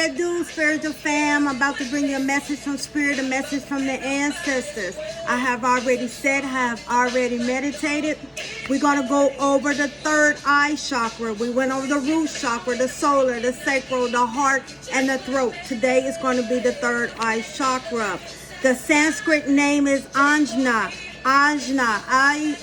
it do, spiritual fam? I'm about to bring you a message from Spirit, a message from the ancestors. I have already said, have already meditated. We're going to go over the third eye chakra. We went over the root chakra, the solar, the sacral, the heart, and the throat. Today is going to be the third eye chakra. The Sanskrit name is Ajna. Ajna,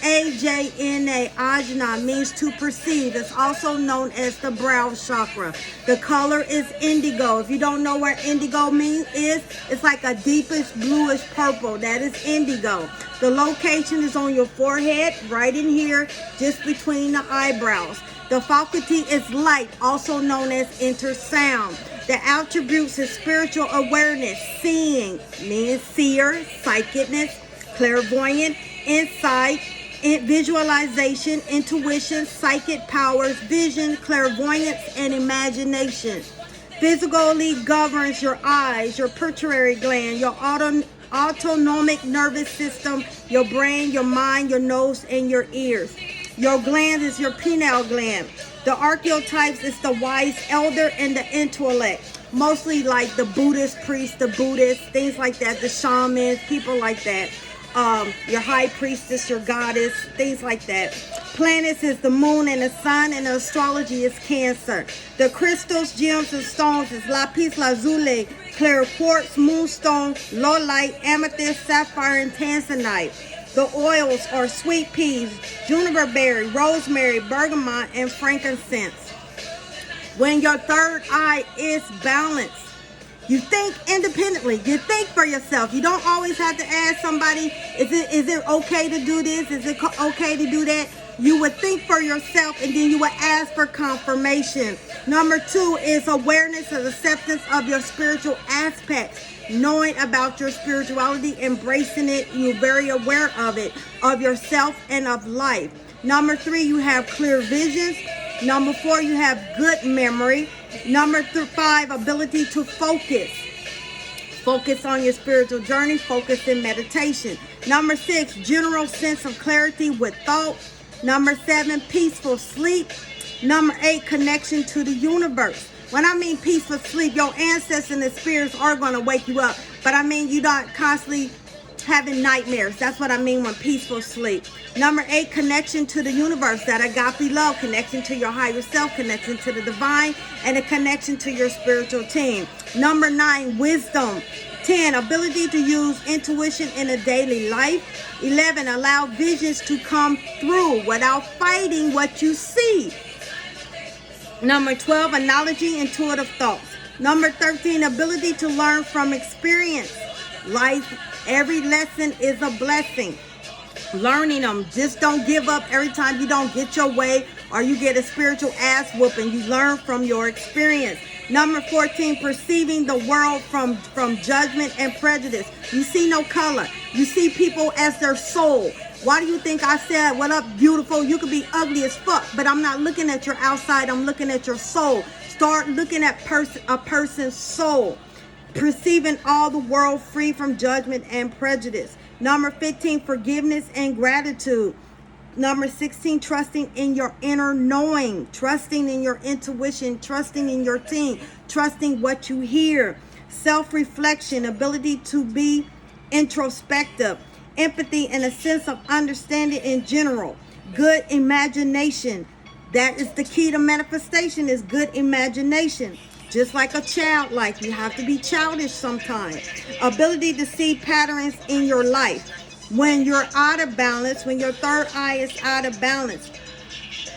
A-J-N-A, Ajna means to perceive. It's also known as the brow chakra. The color is indigo. If you don't know what indigo means, it's like a deepish bluish purple. That is indigo. The location is on your forehead, right in here, just between the eyebrows. The faculty is light, also known as intersound. The attributes is spiritual awareness, seeing, means seer, psychicness, clairvoyant, insight, visualization, intuition, psychic powers, vision, clairvoyance, and imagination. Physically governs your eyes, your pituitary gland, your autonomic nervous system, your brain, your mind, your nose, and your ears. Your gland is your pineal gland. The archetypes is the wise elder and the intellect. Mostly like the Buddhist priests, the Buddhists, things like that, the shamans, people like that. Your high priestess, your goddess, things like that. Planets is the moon and the sun, and the astrology is Cancer. The crystals, gems, and stones is lapis lazuli, clear quartz, moonstone, lowlight, amethyst, sapphire, and tanzanite. The oils are sweet peas, juniper berry, rosemary, bergamot, and frankincense. When your third eye is balanced, you think independently. You think for yourself. You don't always have to ask somebody, is it okay to do this? Is it okay to do that? You would think for yourself, and then you would ask for confirmation. Number 2 is awareness and acceptance of your spiritual aspects. Knowing about your spirituality, embracing it. You're very aware of it, of yourself and of life. Number 3, you have clear visions. Number 4, you have good memory. Number 5, ability to focus. Focus on your spiritual journey. Focus in meditation. Number 6, general sense of clarity with thought. Number 7, peaceful sleep. Number 8, connection to the universe. When I mean peaceful sleep, your ancestors and the spirits are going to wake you up. But I mean you're not constantly having nightmares. That's what I mean when peaceful sleep. Number 8, connection to the universe, that agape love, connection to your higher self, connection to the divine, and a connection to your spiritual team. Number 9, wisdom. 10, ability to use intuition in a daily life. 11, allow visions to come through without fighting what you see. Number 12, analogy, intuitive thoughts. Number 13, ability to learn from experience. Life, every lesson is a blessing. Learning them. Just don't give up every time you don't get your way or you get a spiritual ass whooping. You learn from your experience. Number 14, perceiving the world from judgment and prejudice. You see no color. You see people as their soul. Why do you think I said, what up, beautiful? You could be ugly as fuck, but I'm not looking at your outside. I'm looking at your soul. Start looking at a person's soul. Perceiving all the world free from judgment and prejudice. Number 15, forgiveness and gratitude. Number 16, trusting in your inner knowing. Trusting in your intuition. Trusting in your team. Trusting what you hear. Self-reflection. Ability to be introspective. Empathy and a sense of understanding in general. Good imagination. That is the key to manifestation, is good imagination. Just like a child, like you have to be childish sometimes. Ability to see patterns in your life. When you're out of balance, when your third eye is out of balance,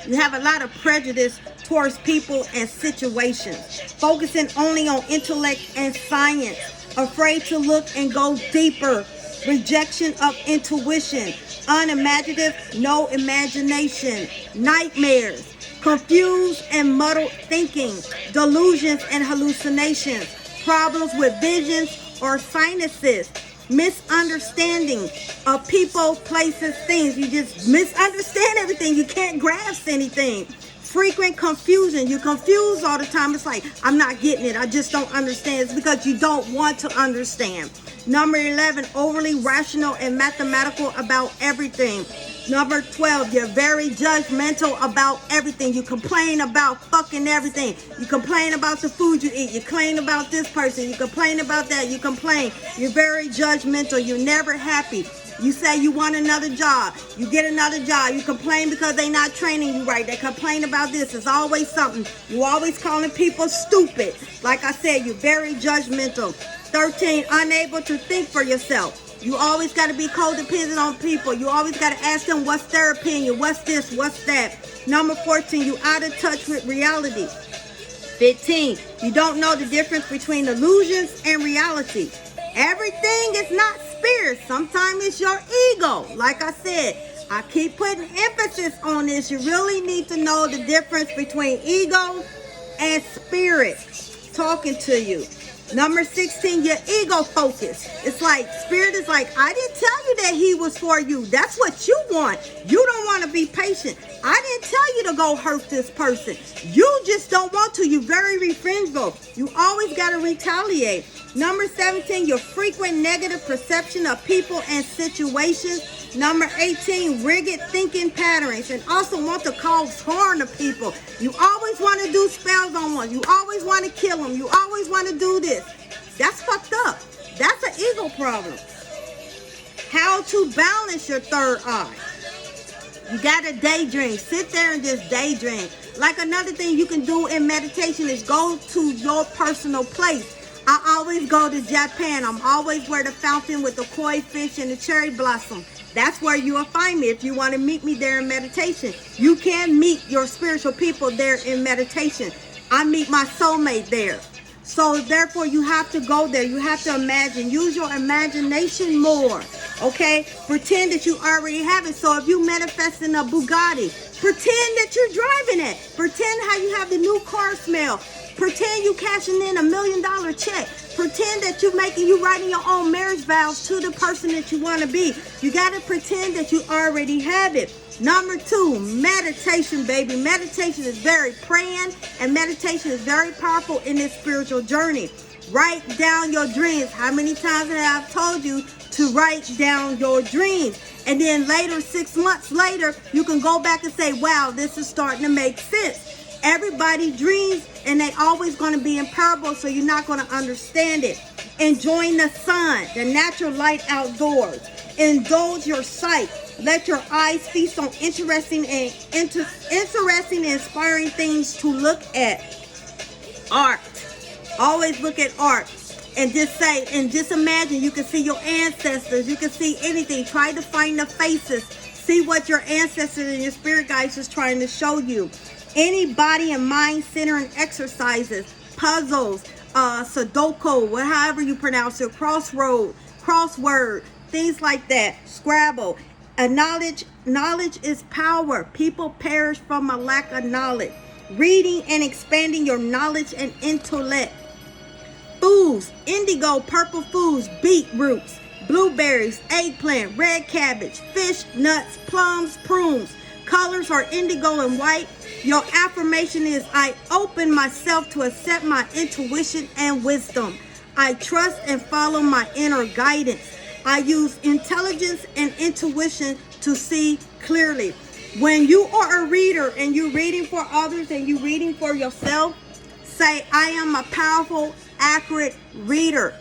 you have a lot of prejudice towards people and situations. Focusing only on intellect and science. Afraid to look and go deeper. Rejection of intuition. Unimaginative, no imagination. Nightmares. Confused and muddled thinking, delusions and hallucinations, problems with visions or sinuses, misunderstanding of people, places, things. You just misunderstand everything. You can't grasp anything. Frequent confusion. You're confused all the time. It's like, I'm not getting it. I just don't understand. It's because you don't want to understand. Number 11, overly rational and mathematical about everything. Number 12, you're very judgmental about everything. You complain about fucking everything. You complain about the food you eat. You complain about this person. You complain about that. You complain. You're very judgmental. You're never happy. You say you want another job. You get another job. You complain because they're not training you right. They complain about this. It's always something. You always calling people stupid. Like I said, you're very judgmental. 13, unable to think for yourself. You always got to be codependent on people. You always got to ask them what's their opinion, what's this, what's that. Number 14, you out of touch with reality. 15, you don't know the difference between illusions and reality. Everything is not spirit. Sometimes it's your ego. Like I said, I keep putting emphasis on this. You really need to know the difference between ego and spirit talking to you. Number 16, your ego focus. It's like, spirit is like, I didn't tell you that he was for you. That's what you want. You don't want to be patient. I didn't tell you to go hurt this person. You just don't want to. You're very revengeful. You always got to retaliate. Number 17, your frequent negative perception of people and situations. Number 18, rigid thinking patterns and also want to cause harm to people. You always want to do spells on one. You always want to kill them. You always want to do this. That's fucked up. That's an ego problem. How to balance your third eye. You got to daydream. Sit there and just daydream. Like another thing you can do in meditation is go to your personal place. I always go to Japan. I'm always where the fountain with the koi fish and the cherry blossom. That's where you will find me if you want to meet me there in meditation. You can meet your spiritual people there in meditation. I meet my soulmate there. So therefore you have to go there. You have to imagine. Use your imagination more. Okay? Pretend that you already have it. So if you manifest in a Bugatti, pretend that you're driving it. Pretend how you have the new car smell. Pretend you cashing in $1 million check. Pretend that you writing your own marriage vows to the person that you want to be. You got to pretend that you already have it. Number 2, meditation, baby. Meditation is very praying, and meditation is very powerful in this spiritual journey. Write down your dreams. How many times have I told you to write down your dreams? And then later, 6 months later, you can go back and say, wow, this is starting to make sense. Everybody dreams, and they always going to be in parables, so you're not going to understand it. Enjoying the sun, the natural light outdoors. Indulge your sight. Let your eyes feast on interesting and inspiring things to look at. Art. Always look at art. And just imagine you can see your ancestors. You can see anything. Try to find the faces. See what your ancestors and your spirit guides is trying to show you. Any body and mind centering exercises, puzzles, Sudoku, however you pronounce it, crossword, things like that, Scrabble. Knowledge is power. People perish from a lack of knowledge. Reading and expanding your knowledge and intellect. Foods, indigo, purple foods, beetroots, blueberries, eggplant, red cabbage, fish, nuts, plums, prunes. Colors are indigo and white. Your affirmation is, I open myself to accept my intuition and wisdom. I trust and follow my inner guidance. I use intelligence and intuition to see clearly. When you are a reader and you're reading for others and you're reading for yourself, say, I am a powerful, accurate reader.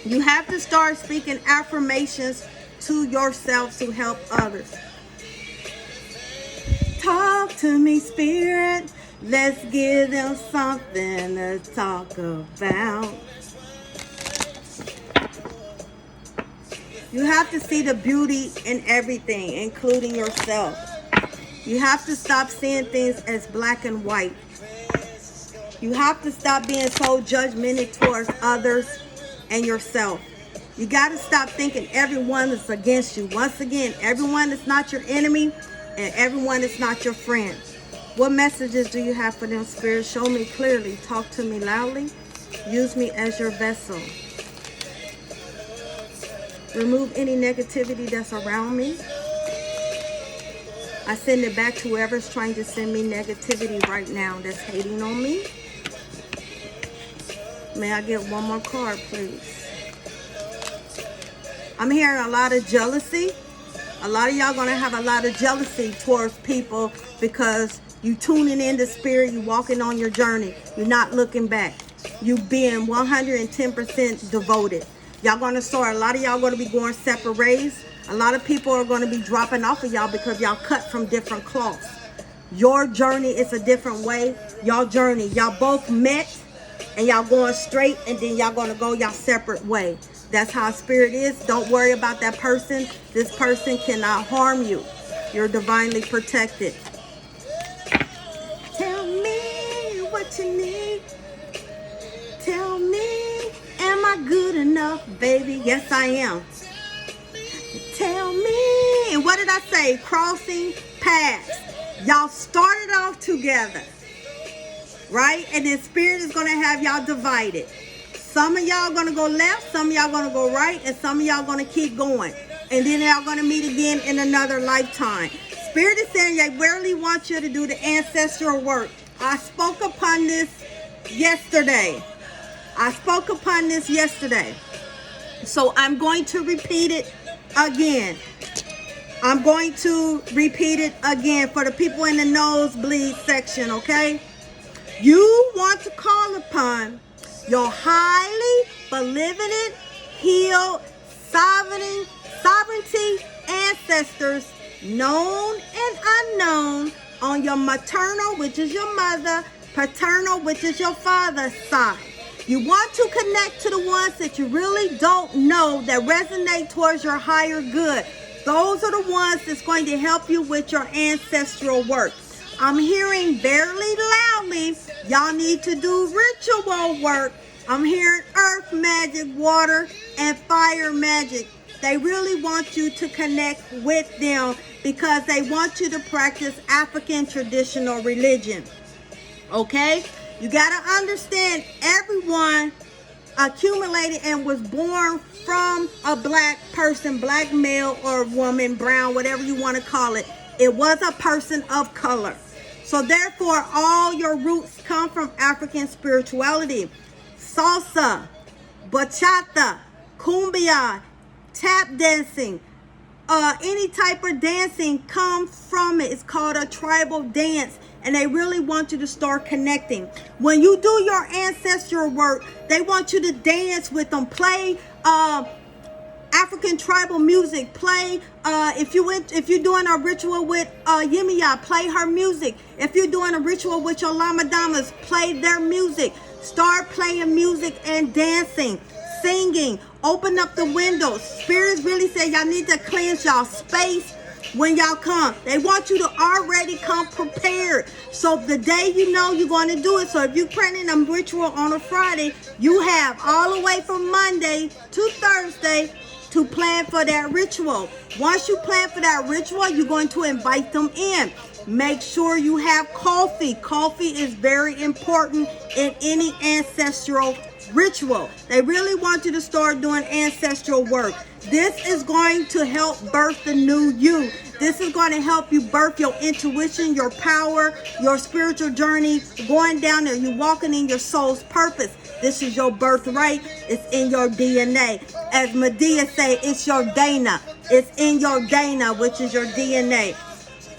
You have to start speaking affirmations to yourself to help others. Talk to me, spirit. Let's give them something to talk about. You have to see the beauty in everything, including yourself. You have to stop seeing things as black and white. You have to stop being so judgmental towards others and yourself. You got to stop thinking everyone is against you. Once again, everyone is not your enemy. And everyone is not your friend. What messages do you have for them, Spirit? Show me clearly. Talk to me loudly. Use me as your vessel. Remove any negativity that's around me. I send it back to whoever's trying to send me negativity right now that's hating on me. May I get one more card, please? I'm hearing a lot of jealousy. A lot of y'all gonna have a lot of jealousy towards people because you tuning in the spirit, you walking on your journey, you're not looking back. You being 110% devoted. Y'all gonna start, a lot of y'all gonna be going separate ways. A lot of people are gonna be dropping off of y'all because y'all cut from different cloths. Your journey is a different way. Y'all journey, y'all both met and y'all going straight, and then y'all gonna go y'all separate way. That's how spirit is. Don't worry about that person. This person cannot harm you. You're divinely protected. Tell me what you need. Tell me, am I good enough, baby? Yes, I am. Tell me. And what did I say? Crossing paths. Y'all started off together, right? And then spirit is going to have y'all divided. Some of y'all going to go left, some of y'all going to go right, and some of y'all going to keep going. And then y'all going to meet again in another lifetime. Spirit is saying, I rarely want you to do the ancestral work. I spoke upon this yesterday. So I'm going to repeat it again. For the people in the nosebleed section, okay? You want to call upon your highly benevolent, healed, sovereignty ancestors, known and unknown, on your maternal, which is your mother, paternal, which is your father's side. You want to connect to the ones that you really don't know that resonate towards your higher good. Those are the ones that's going to help you with your ancestral work. I'm hearing barely loudly, y'all need to do ritual work. I'm hearing earth magic, water, and fire magic. They really want you to connect with them because they want you to practice African traditional religion. Okay? You got to understand, everyone accumulated and was born from a black person, black male or woman, brown, whatever you want to call it. It was a person of color. So therefore, all your roots come from African spirituality. Salsa, bachata, cumbia, tap dancing, any type of dancing comes from it. It's called a tribal dance, and they really want you to start connecting. When you do your ancestral work, they want you to dance with them, play African tribal music, play if you're doing a ritual with Yemiya, play her music. If you're doing a ritual with your Lama Damas, play their music. Start playing music and dancing, singing. Open up the windows. Spirits really say y'all need to cleanse y'all space when y'all come. They want you to already come prepared. So the day you know you're going to do it. So if you're planning a ritual on a Friday, you have all the way from Monday to Thursday to plan for that ritual. Once you plan for that ritual, you're going to invite them in. Make sure you have coffee. Coffee is very important in any ancestral ritual. They really want you to start doing ancestral work. This is going to help birth the new you. This is going to help you birth your intuition, your power, your spiritual journey, going down there. You're walking in your soul's purpose. This is your birthright. It's in your DNA. As Medea say, it's your Dana. It's in your Dana, which is your DNA.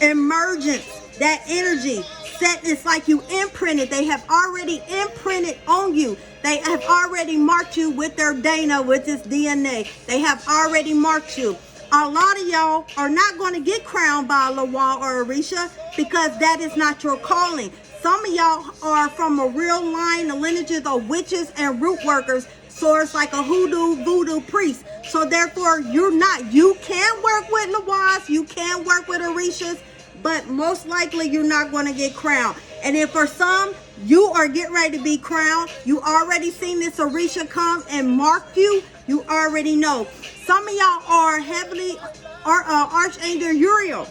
Emergence, that energy, it's like you imprinted. They have already imprinted on you. They have already marked you with their Dana, which is DNA. They have already marked you. A lot of y'all are not going to get crowned by a Lawa or Orisha because that is not your calling. Some of y'all are from a real line of lineages of witches and root workers. So it's like a hoodoo, voodoo priest. So therefore, you can work with Lawas, you can work with Orishas, but most likely you're not going to get crowned. And if for some, you are getting ready to be crowned, you already seen this Orisha come and mark you, you already know. Some of y'all are heavily Archangel Uriel.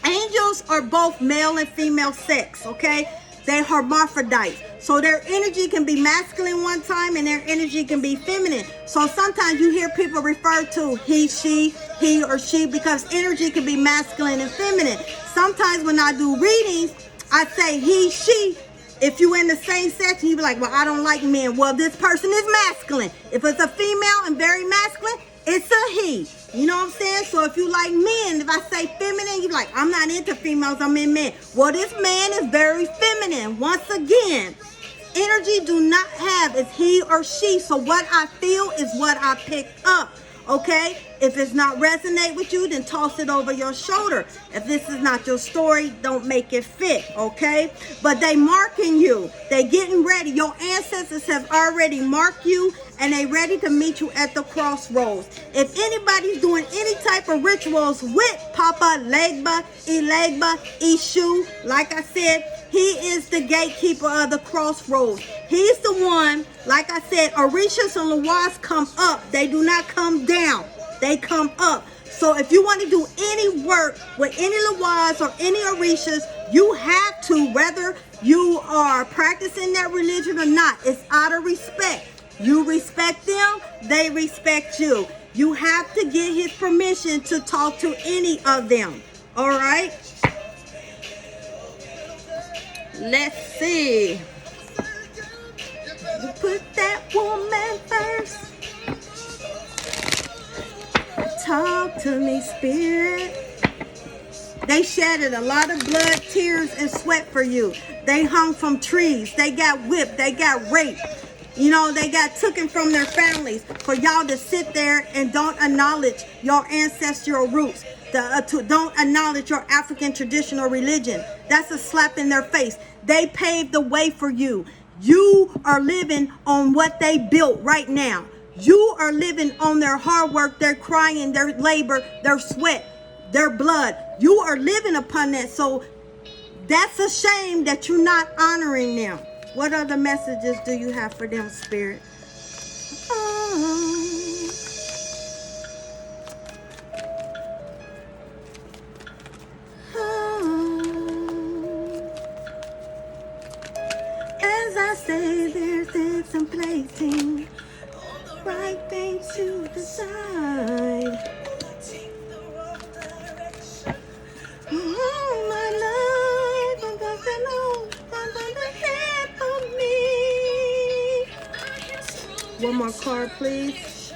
Angels are both male and female sex, okay? They hermaphrodites. So their energy can be masculine one time and their energy can be feminine. So sometimes you hear people refer to he, she, he or she because energy can be masculine and feminine. Sometimes when I do readings, I say he, she. If you in the same section, you be like, well, I don't like men. Well, this person is masculine. If it's a female and very masculine, it's a he. You know what I'm saying? So if you like men, if I say feminine, you're like, I'm not into females, I'm in men. Well, this man is very feminine. Once again, energy do not have is he or she. So what I feel is what I pick up. Okay? If it's not resonate with you, then toss it over your shoulder. If this is not your story, don't make it fit, okay? But they marking you. They getting ready. Your ancestors have already marked you, and they ready to meet you at the crossroads. If anybody's doing any type of rituals with Papa Legba, Elegba, Ishu, like I said, he is the gatekeeper of the crossroads. He's the one, like I said, Orishas and Lawas come up. They do not come down. They come up. So if you want to do any work with any Lawas or any Orishas, you have to, whether you are practicing that religion or not, it's out of respect. You respect them, they respect you. You have to get his permission to talk to any of them. All right? Let's see. You put that woman first. Talk to me, spirit. They shedded a lot of blood, tears, and sweat for you. They hung from trees. They got whipped. They got raped. You know, they got taken from their families for y'all to sit there and don't acknowledge your ancestral roots. Don't acknowledge your African traditional religion. That's a slap in their face. They paved the way for you. You are living on what they built right now. You are living on their hard work, their crying, their labor, their sweat, their blood. You are living upon that. So that's a shame that you're not honoring them. What other messages do you have for them, Spirit? As I say, there's some placing right thing to decide. My life, I'm just alone, under the head of me. One more card, please.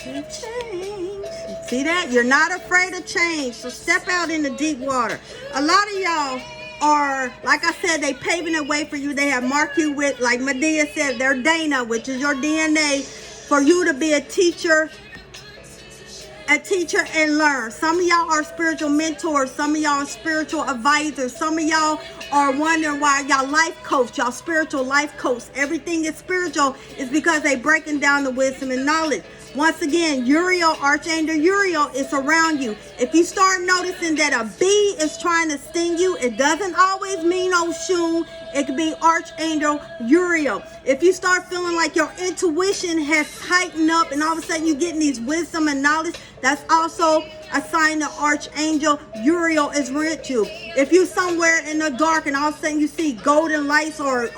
Change. See that? You're not afraid of change, so step out in the deep water. A lot of y'all are, like I said, they paving the way for you. They have marked you with, like Medea said, their Dana, which is your DNA, for you to be a teacher and learn. Some of y'all are spiritual mentors. Some of y'all are spiritual advisors. Some of y'all are wondering why y'all life coach, y'all spiritual life coach. Everything is spiritual is because they breaking down the wisdom and knowledge. Once again, Uriel, Archangel Uriel is around you. If you start noticing that a bee is trying to sting you, it doesn't always mean Oshun. It could be Archangel Uriel. If you start feeling like your intuition has tightened up and all of a sudden you're getting these wisdom and knowledge, that's also a sign that Archangel Uriel is with you. If you're somewhere in the dark and all of a sudden you see golden lights or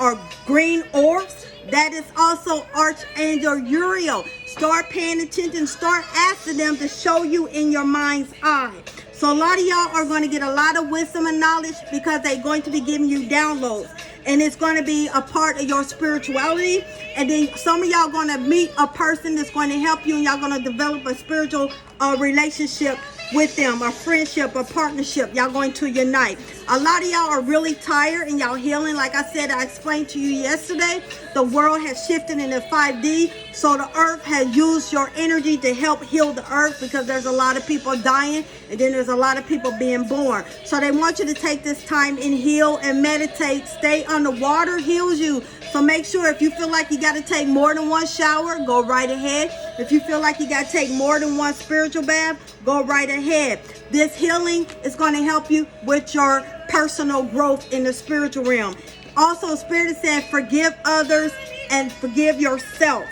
green orbs, that is also Archangel Uriel. Start paying attention. Start asking them to show you in your mind's eye. So a lot of y'all are going to get a lot of wisdom and knowledge because they're going to be giving you downloads. And it's going to be a part of your spirituality. And then some of y'all going to meet a person that's going to help you. And y'all going to develop a spiritual relationship with them, a friendship, a partnership. Y'all going to unite. A lot of y'all are really tired and y'all healing. Like I said, I explained to you yesterday, the world has shifted into 5D. So the earth has used your energy to help heal the earth because there's a lot of people dying and then there's a lot of people being born. So they want you to take this time and heal and meditate. Stay underwater heals you. So make sure if you feel like you got to take more than one shower, go right ahead. If you feel like you got to take more than one spiritual bath, go right ahead. This healing is going to help you with your personal growth in the spiritual realm. Also, Spirit is saying forgive others and forgive yourself.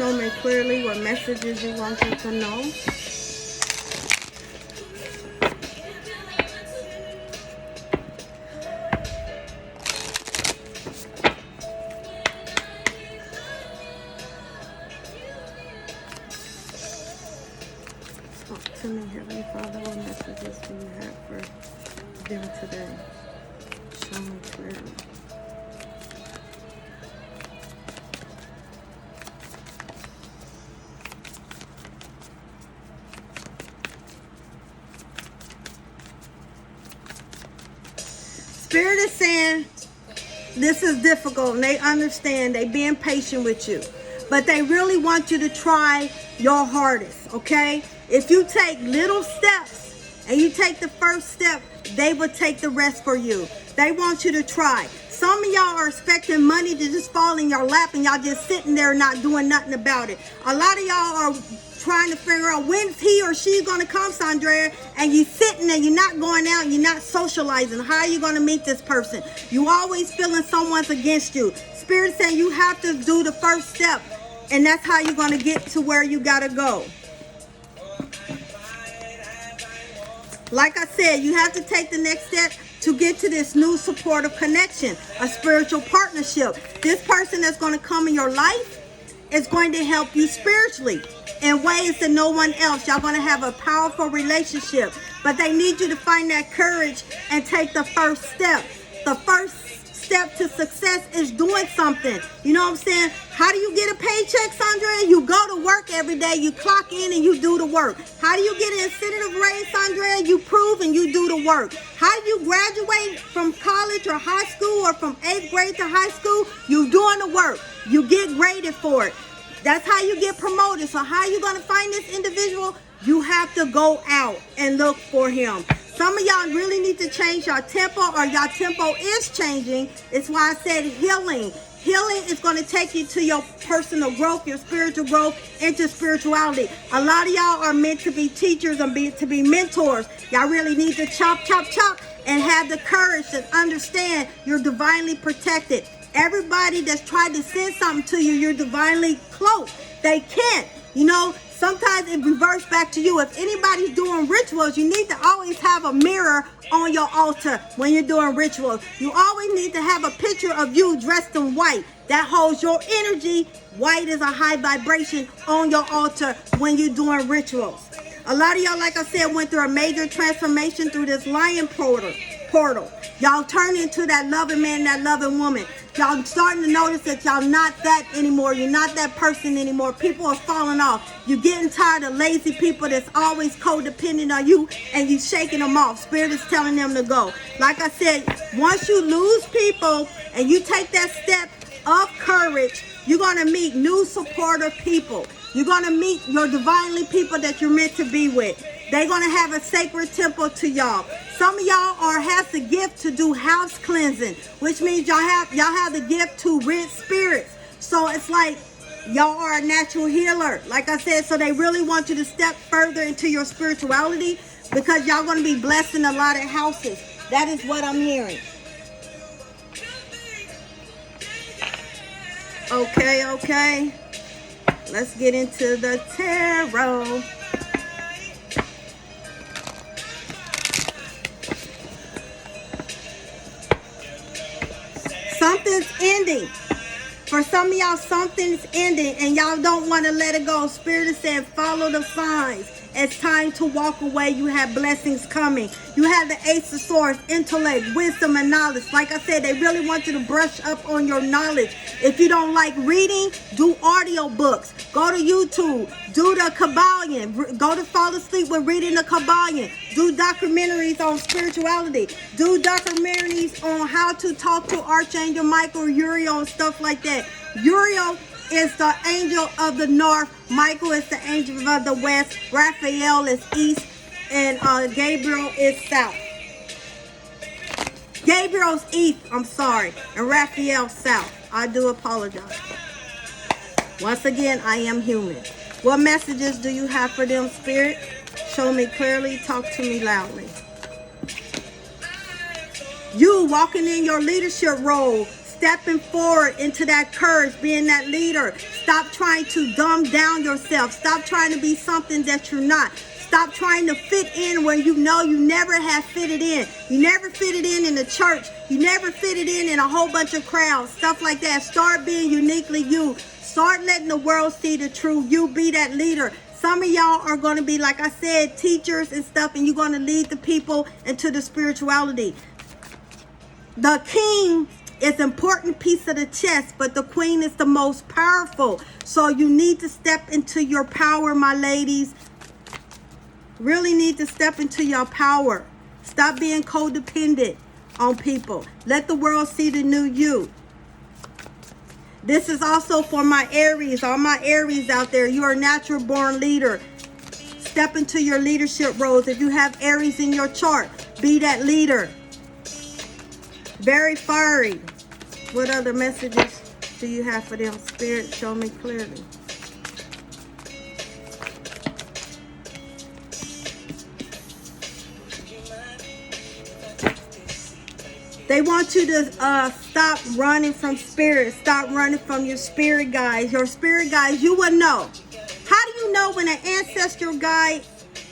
show me clearly what messages you want them to know. Talk to me, Heavenly Father, what messages do you have for them today? Show me clearly. Spirit is saying this is difficult, and they understand. They being patient with you, but they really want you to try your hardest, okay? If you take little steps and you take the first step, they will take the rest for you. They want you to try. Some of y'all are expecting money to just fall in your lap and y'all just sitting there not doing nothing about it. A lot of y'all are trying to figure out when's he or she going to come, Sandra, and you sitting there, you're not going out, you're not socializing. How are you going to meet this person? You always feeling someone's against you. Spirit saying you have to do the first step, and that's how you're going to get to where you got to go. Like I said, you have to take the next step to get to this new supportive connection, a spiritual partnership. This person that's going to come in your life is going to help you spiritually in ways that no one else. Y'all going to have a powerful relationship, but they need you to find that courage and take the first step. The first step to success is doing something. You know what I'm saying? How do you get a paycheck, Sandra? You go to work every day, you clock in and you do the work. How do you get an incentive raise, Sandra? You prove and you do the work. How do you graduate from college or high school or from 8th grade to high school? You doing the work. You get graded for it. That's how you get promoted. So how are you going to find this individual? You have to go out and look for him. Some of y'all really need to change your tempo, or your tempo is changing. It's why I said healing. Healing is going to take you to your personal growth, your spiritual growth, into spirituality. A lot of y'all are meant to be teachers and to be mentors. Y'all really need to chop, and have the courage to understand you're divinely protected. Everybody that's tried to send something to you, you're divinely close. They can't. You know, sometimes it reverts back to you. If anybody's doing rituals, you need to always have a mirror on your altar when you're doing rituals. You always need to have a picture of you dressed in white. That holds your energy. White is a high vibration on your altar when you're doing rituals. A lot of y'all, like I said, went through a major transformation through this lion portal. Y'all turn into that loving man, that loving woman. Y'all starting to notice that y'all not that anymore. You're not that person anymore. People are falling off. You're getting tired of lazy people that's always codependent on you, and you shaking them off. Spirit is telling them to go. Like I said, once you lose people and you take that step of courage, you're going to meet new supportive people. You're going to meet your divinely people that you're meant to be with. They're going to have a sacred temple to y'all. Some of y'all has the gift to do house cleansing, which means y'all have the gift to rid spirits. So it's like y'all are a natural healer. Like I said, so they really want you to step further into your spirituality, because y'all going to be blessed in a lot of houses. That is what I'm hearing. Okay. Let's get into the tarot. Something's ending. For some of y'all, something's ending and y'all don't want to let it go. Spirit is saying, follow the signs. It's time to walk away. You have blessings coming. You have the Ace of Swords, intellect, wisdom, and knowledge. Like I said, they really want you to brush up on your knowledge. If you don't like reading, do audio books. Go to YouTube. Do the Kabbalion. Go to fall asleep with reading the Kabbalion. Do documentaries on spirituality. Do documentaries on how to talk to Archangel Michael, Uriel, and stuff like that. Uriel is the angel of the north. Michael is the angel of the west. Raphael is east. And Gabriel is south. Gabriel's east, I'm sorry. And Raphael south. I do apologize. Once again, I am human. What messages do you have for them, Spirit? Show me clearly. Talk to me loudly. You walking in your leadership role, stepping forward into that courage, being that leader, Stop trying to dumb down yourself. Stop trying to be something that you're not. Stop trying to fit in when you know you never have fitted in. You never fitted in the church. You never fitted in a whole bunch of crowds, stuff like that. Start being uniquely you. Start letting the world see the true you. Be that leader. Some of y'all are going to be, like I said, teachers and stuff, and you're going to lead the people into the spirituality. The king is an important piece of the chess, but the queen is the most powerful. So you need to step into your power, my ladies. Really need to step into your power. Stop being codependent on people. Let the world see the new you. This is also for my Aries, all my Aries out there. You are a natural born leader. Step into your leadership roles. If you have Aries in your chart, be that leader. Very fiery. What other messages do you have for them? Spirit, show me clearly. They want you to stop running from spirit. Stop running from your spirit guides. Your spirit guides, you will know. How do you know when an ancestral guide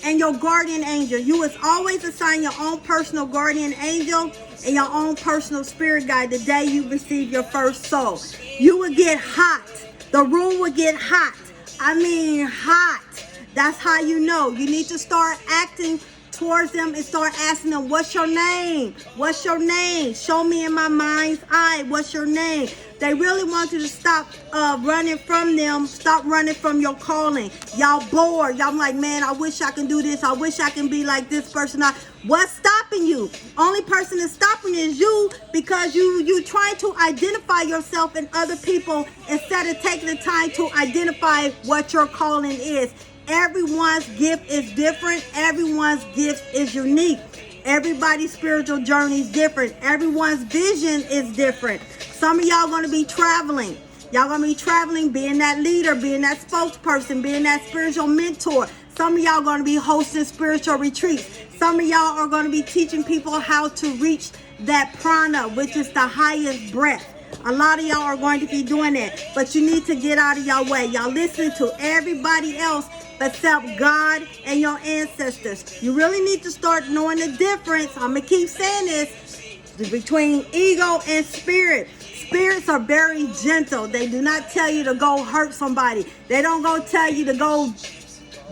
and your guardian angel? You was always assign your own personal guardian angel and your own personal spirit guide the day you receive your first soul. You will get hot. The room will get hot. I mean hot. That's how you know. You need to start acting towards them and start asking them, what's your name? What's your name? Show me in my mind's eye, what's your name? They really want you to stop running from them. Stop running from your calling. Y'all bored. Y'all like, man, I wish I can do this. I wish I can be like this person. What's stopping you? Only person that's stopping is you, because you trying to identify yourself in other people instead of taking the time to identify what your calling is. Everyone's gift is different. Everyone's gift is unique. Everybody's spiritual journey is different. Everyone's vision is different. Some of y'all going to be traveling. Y'all going to be traveling, being that leader, being that spokesperson, being that spiritual mentor. Some of y'all going to be hosting spiritual retreats. Some of y'all are going to be teaching people how to reach that prana, which is the highest breath. A lot of y'all are going to be doing that, but you need to get out of your way. Y'all listening to everybody else except God and your ancestors. You really need to start knowing the difference. I'm going to keep saying this, between ego and spirit. Spirits are very gentle. They do not tell you to go hurt somebody. They don't go tell you to go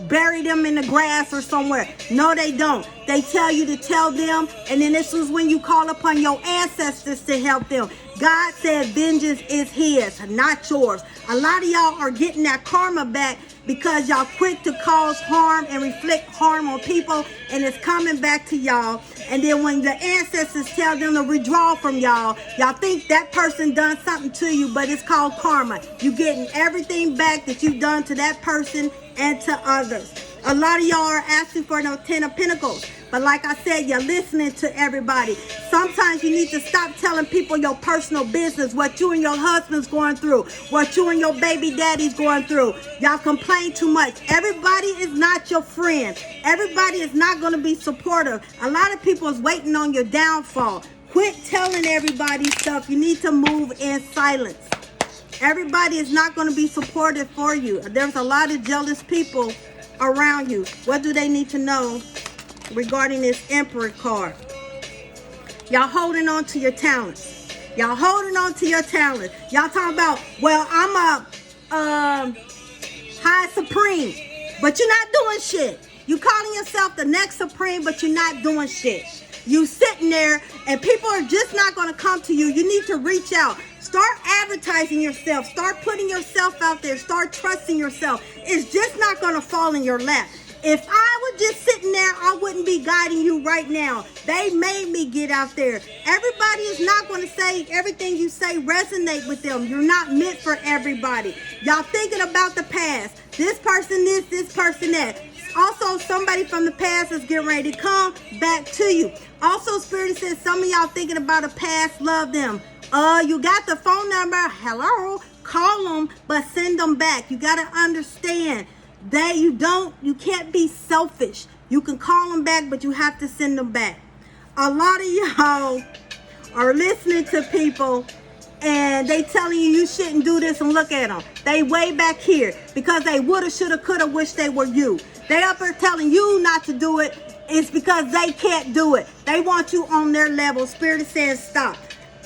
bury them in the grass or somewhere. No, they don't. They tell you to tell them, and then this is when you call upon your ancestors to help them. God said vengeance is his, not yours. A lot of y'all are getting that karma back because y'all quick to cause harm and reflect harm on people, and it's coming back to y'all. And then when the ancestors tell them to withdraw from y'all, y'all think that person done something to you, but it's called karma. You getting everything back that you've done to that person and to others. A lot of y'all are asking for the 10 of Pentacles. But like I said, you're listening to everybody. Sometimes you need to stop telling people your personal business, what you and your husband's going through, what you and your baby daddy's going through. Y'all complain too much. Everybody is not your friend. Everybody is not going to be supportive. A lot of people is waiting on your downfall. Quit telling everybody stuff. You need to move in silence. Everybody is not going to be supportive for you. There's a lot of jealous people around you. What do they need to know regarding this Emperor card? Y'all holding on to your talents. Y'all holding on to your talents. Y'all talking about, well, I'm a high supreme, but you're not doing shit. You calling yourself the next supreme, but you're not doing shit. You sitting there and people are just not going to come to you. You need to reach out. Start advertising yourself. Start putting yourself out there. Start trusting yourself. It's just not going to fall in your lap. If I was just sitting there, I wouldn't be guiding you right now. They made me get out there. Everybody is not going to say everything you say resonate with them. You're not meant for everybody. Y'all thinking about the past. This person this person that. Also, somebody from the past is getting ready to come back to you. Also, Spirit says some of y'all thinking about a past, love them. You got the phone number. Hello. Call them, but send them back. You got to understand that you can't be selfish. You can call them back, but you have to send them back. A lot of y'all are listening to people and they telling you shouldn't do this, and look at them. They way back here because they woulda, shoulda, coulda, wish they were you. They up here telling you not to do it. It's because they can't do it. They want you on their level. Spirit is saying stop.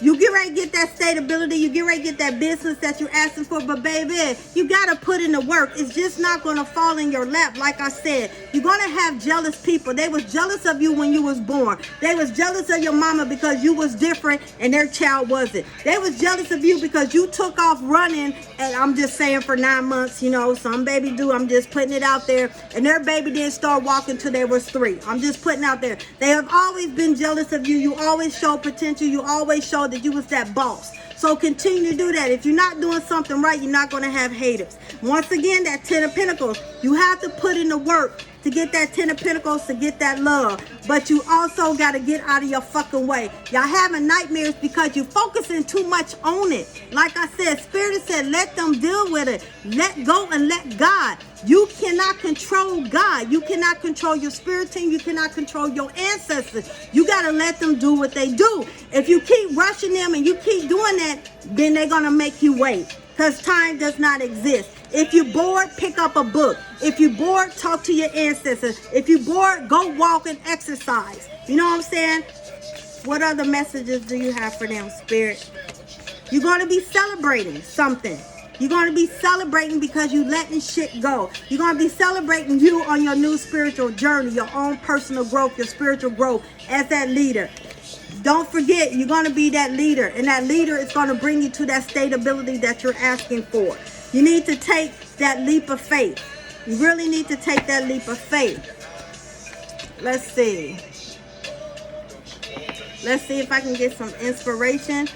You get ready to get that stability. You get ready to get that business that you're asking for. But baby, you got to put in the work. It's just not going to fall in your lap. Like I said, you're going to have jealous people. They was jealous of you when you was born. They was jealous of your mama because you was different and their child wasn't. They was jealous of you because you took off running. And I'm just saying for 9 months, you know, some baby do. I'm just putting it out there. And their baby didn't start walking till they was 3. I'm just putting out there. They have always been jealous of you. You always showed potential. You always showed that you was that boss. So continue to do that. If you're not doing something right, you're not going to have haters. Once again, that 10 of Pentacles, you have to put in the work to get that 10 of Pentacles, to get that love. But you also got to get out of your fucking way. Y'all having nightmares because you focusing too much on it. Like I said, Spirit said, let them deal with it. Let go and let God. You cannot control God. You cannot control your spirit team. You cannot control your ancestors. You got to let them do what they do. If you keep rushing them and you keep doing that, then they're going to make you wait. Because time does not exist. If you're bored, pick up a book. If you're bored, talk to your ancestors. If you're bored, go walk and exercise. You know what I'm saying? What other messages do you have for them, Spirit? You're going to be celebrating something. You're going to be celebrating because you letting shit go. You're going to be celebrating you on your new spiritual journey, your own personal growth, your spiritual growth as that leader. Don't forget, you're going to be that leader. And that leader is going to bring you to that stability that you're asking for. You need to take that leap of faith. You really need to take that leap of faith. Let's see. Let's see if I can get some inspiration.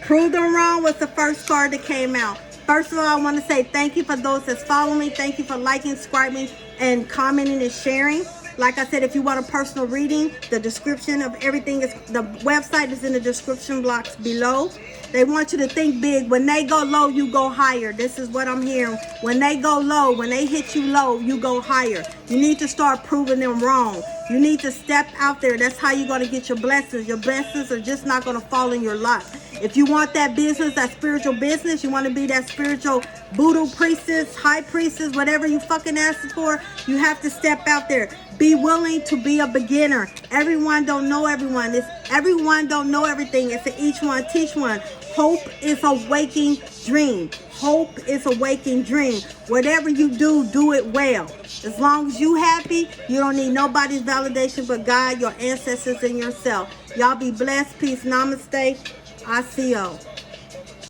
Prove them wrong was the first card that came out. First of all, I want to say thank you for those that's following me. Thank you for liking, subscribing, and commenting and sharing. Like I said, if you want a personal reading, the description of everything is, the website is in the description box below. They want you to think big. When they go low, you go higher. This is what I'm hearing. When they go low, when they hit you low, you go higher. You need to start proving them wrong. You need to step out there. That's how you're going to get your blessings. Your blessings are just not going to fall in your lap. If you want that business, that spiritual business, you want to be that spiritual voodoo priestess, high priestess, whatever you fucking ask for, you have to step out there. Be willing to be a beginner. Everyone don't know everyone. Everyone don't know everything. It's a each one, teach one. Hope is a waking dream. Hope is a waking dream. Whatever you do, do it well. As long as you happy, you don't need nobody's validation but God, your ancestors, and yourself. Y'all be blessed. Peace. Namaste. ASIO.